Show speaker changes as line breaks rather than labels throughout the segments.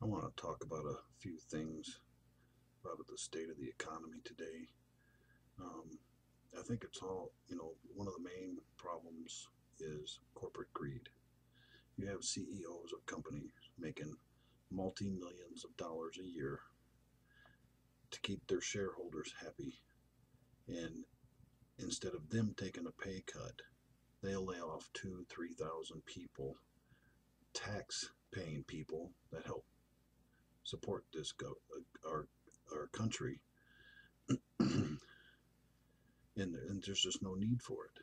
I want to talk about a few things about the state of the economy today. Um, I think it's all, one of the main problems is corporate greed. You have CEOs of companies making multi millions of dollars a year to keep their shareholders happy. And instead of them taking a pay cut, they'll lay off 3,000 people, tax paying people that help support our, our country. And there's just no need for it.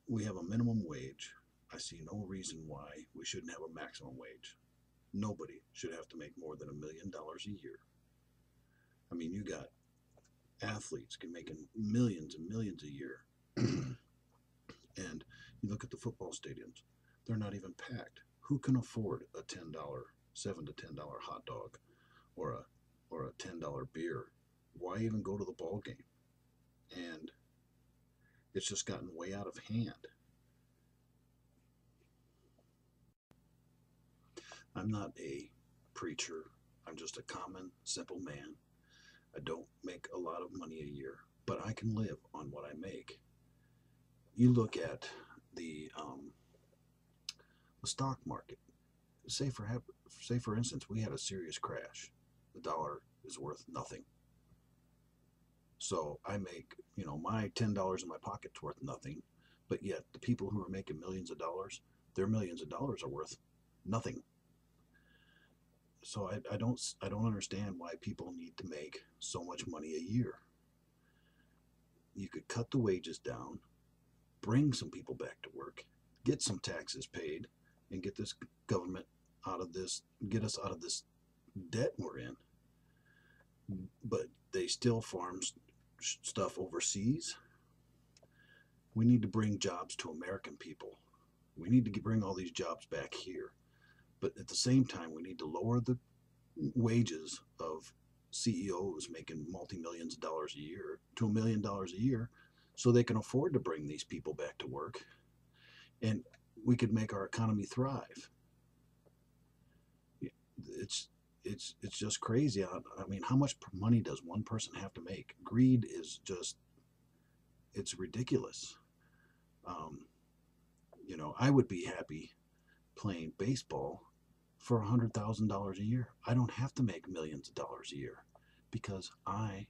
We have a minimum wage. I see no reason why we shouldn't have a maximum wage. Nobody should have to make more than $1 million a year. I mean, you got athletes making millions and millions a year, and you look at the football stadiums; they're not even packed. Who can afford a $7 to $10 hot dog, or a $10 beer? Why even go to the ball game? And it's just gotten way out of hand. I'm not a preacher. I'm just a common, simple man. I don't make a lot of money a year, but I can live on what I make. You look at the um, the stock market. Say for say for instance, we had a serious crash. The dollar is worth nothing. So I make my $10 in my pocket's worth nothing, but yet the people who are making millions of dollars, their millions of dollars are worth nothing. So I don't understand why people need to make so much money a year. You could cut the wages down, bring some people back to work, get some taxes paid, and get this government out of this, get us out of this debt we're in. But they still farm stuff overseas. We need to bring jobs to American people. We need to bring all these jobs back here. But at the same time, we need to lower the wages of CEOs making multi millions of dollars a year to $1 million a year so they can afford to bring these people back to work, and we could make our economy thrive. It's just crazy. I mean, how much money does one person have to make? Greed is just, it's ridiculous. Um, I would be happy playing baseball for $100,000 a year. I don't have to make millions of dollars a year because I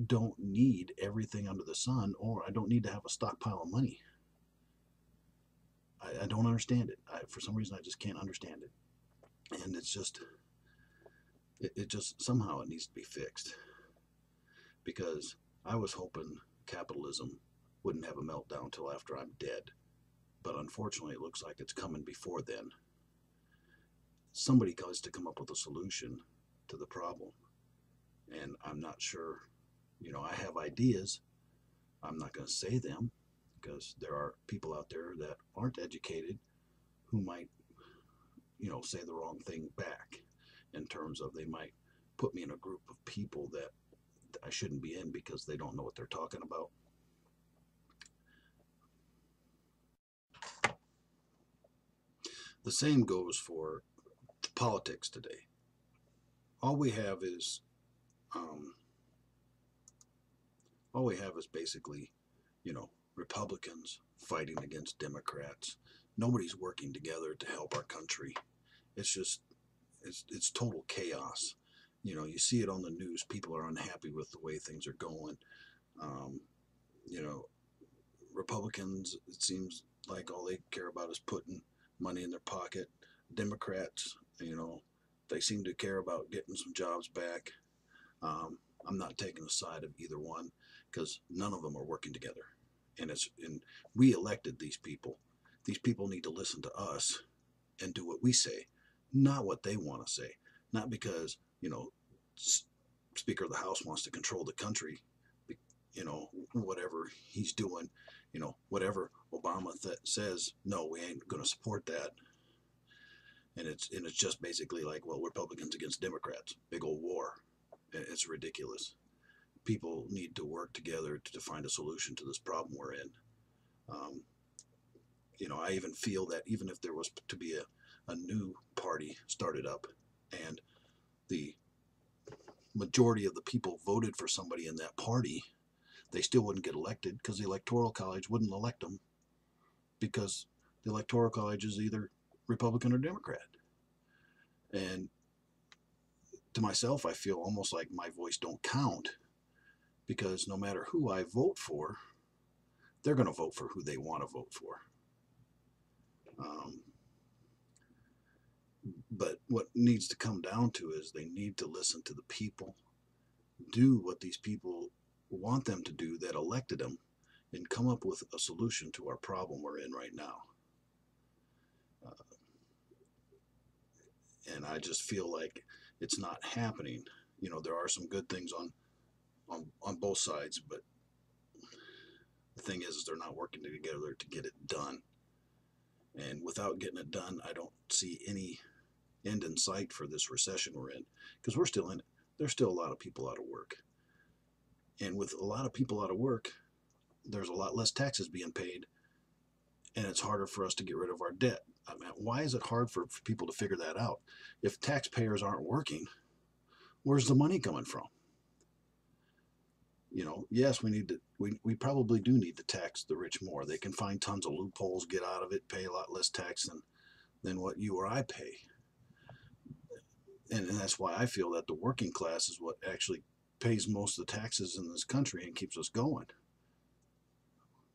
don't need everything under the sun, or I don't need to have a stockpile of money. I don't understand it. For some reason, I just can't understand it. And it's just, it just somehow it needs to be fixed, because I was hoping capitalism wouldn't have a meltdown till after I'm dead. But unfortunately, it looks like it's coming before then. Somebody has to come up with a solution to the problem. And I'm not sure, I have ideas. I'm not going to say them because there are people out there that aren't educated who might, say the wrong thing back, in terms of they might put me in a group of people that I shouldn't be in because they don't know what they're talking about. The same goes for politics today. All we have is um, all we have is basically, Republicans fighting against Democrats. Nobody's working together to help our country. It's just, it's total chaos. You see it on the news. People are unhappy with the way things are going. Um, you know, Republicans, it seems like all they care about is putting money in their pocket. Democrats, they seem to care about getting some jobs back. Um, I'm not taking the side of either one because none of them are working together. And we elected these people. These people need to listen to us and do what we say, not what they want to say. Not because Speaker of the House wants to control the country. Whatever he's doing, whatever Obama says, no, we ain't going to support that. And it's just basically like, well, Republicans against Democrats, big old war. It's ridiculous. People need to work together to find a solution to this problem we're in. Um, I even feel that even if there was to be a new party started up and the majority of the people voted for somebody in that party, they still wouldn't get elected because the Electoral College wouldn't elect them because the Electoral College is either Republican or Democrat. And to myself, I feel almost like my voice don't count because no matter who I vote for, they're going to vote for who they want to vote for. But what needs to come down to is they need to listen to the people, do what these people want them to do that elected them, and come up with a solution to our problem we're in right now. And I just feel like it's not happening. You know, there are some good things on both sides, but the thing is they're not working together to get it done. And without getting it done, I don't see any end in sight for this recession we're in, because we're still in it. There's still a lot of people out of work. And with a lot of people out of work, there's a lot less taxes being paid, and it's harder for us to get rid of our debt. I mean, why is it hard for people to figure that out? If taxpayers aren't working, where's the money coming from? You know, yes, we probably do need to tax the rich more. They can find tons of loopholes, get out of it, pay a lot less tax than what you or I pay. And that's why I feel that the working class is what actually pays most of the taxes in this country and keeps us going.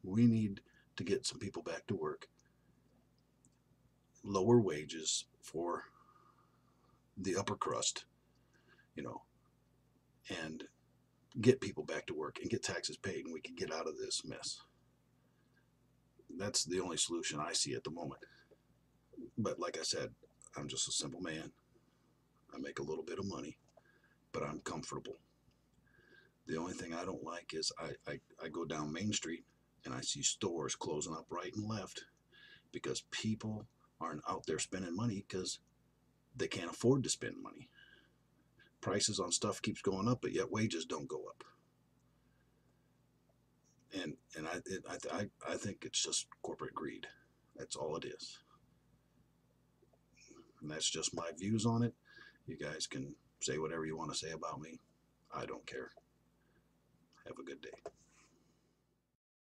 We need to get some people back to work, lower wages for the upper crust, you know, and get people back to work and get taxes paid, and we can get out of this mess. That's the only solution I see at the moment. But like I said, I'm just a simple man. I make a little bit of money, but I'm comfortable. The only thing I don't like is I go down Main Street and I see stores closing up right and left because people aren't out there spending money because they can't afford to spend money. Prices on stuff keeps going up, but yet wages don't go up. And I think it's just corporate greed. That's all it is. And that's just my views on it. You guys can say whatever you want to say about me. I don't care. Have a good day.